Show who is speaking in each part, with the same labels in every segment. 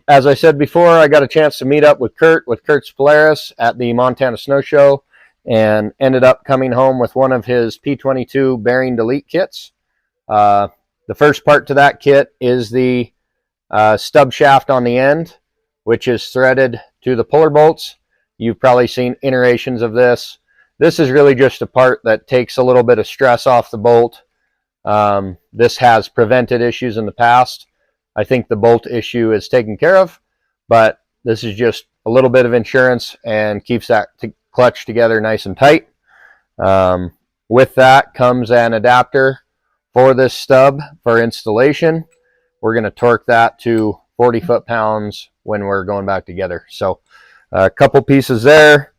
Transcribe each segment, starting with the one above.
Speaker 1: as I said before, I got a chance to meet up with Kurt's Polaris at the Montana Snow Show, and ended up coming home with one of his P22 bearing delete kits. The first part to that kit is the stub shaft on the end, which is threaded to the puller bolts. You've probably seen iterations of this. This is really just a part that takes a little bit of stress off the bolt. This has prevented issues in the past. I think the bolt issue is taken care of, but this is just a little bit of insurance and keeps that clutch together nice and tight. With that comes an adapter for this stub for installation. We're going to torque that to 40 foot-pounds when we're going back together. So a couple pieces there.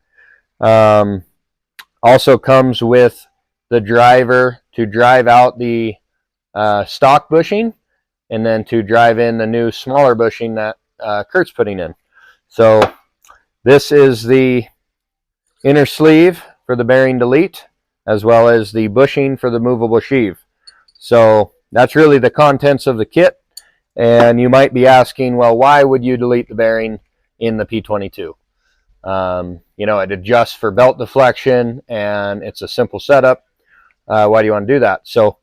Speaker 1: Also comes with the driver to drive out the stock bushing, and then to drive in the new smaller bushing that Kurt's putting in. So this is the inner sleeve for the bearing delete, as well as the bushing for the movable sheave. So that's really the contents of the kit. And you might be asking, well, why would you delete the bearing in the P22? You know, it adjusts for belt deflection, and it's a simple setup. Why do you want to do that? So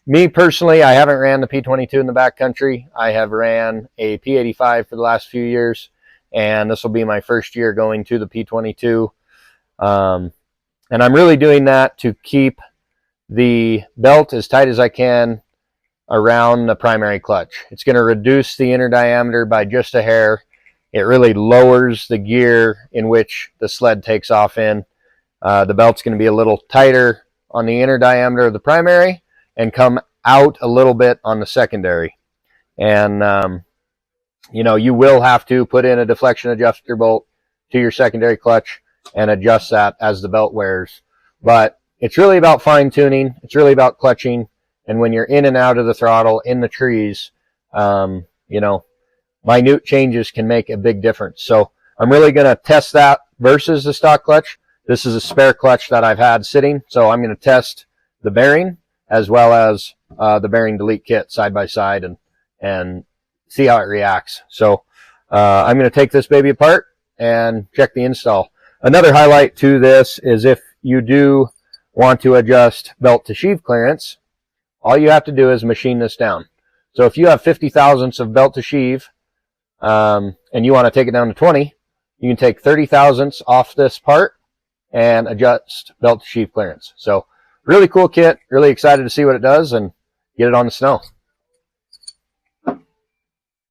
Speaker 1: me personally, I haven't ran the P22 in the backcountry. I have ran a P85 for the last few years, and this will be my first year going to the P22. And I'm really doing that to keep the belt as tight as I can around the primary clutch. It's going to reduce the inner diameter by just a hair. It really lowers the gear in which the sled takes off in. The belt's going to be a little tighter on the inner diameter of the primary and come out a little bit on the secondary. And you know, you will have to put in a deflection adjuster bolt to your secondary clutch and adjust that as the belt wears. But it's really about fine tuning. It's really about clutching. And when you're in and out of the throttle in the trees, you know, minute changes can make a big difference. So I'm really going to test that versus the stock clutch. This is a spare clutch that I've had sitting. So I'm going to test the bearing as well as the bearing delete kit side by side and see how it reacts. So I'm going to take this baby apart and check the install. Another highlight to this is if you do want to adjust belt to sheave clearance, all you have to do is machine this down. So if you have 50 thousandths of belt to sheave and you want to take it down to 20, you can take 30 thousandths off this part and adjust belt to sheave clearance. So really cool kit, really excited to see what it does and get it on the snow.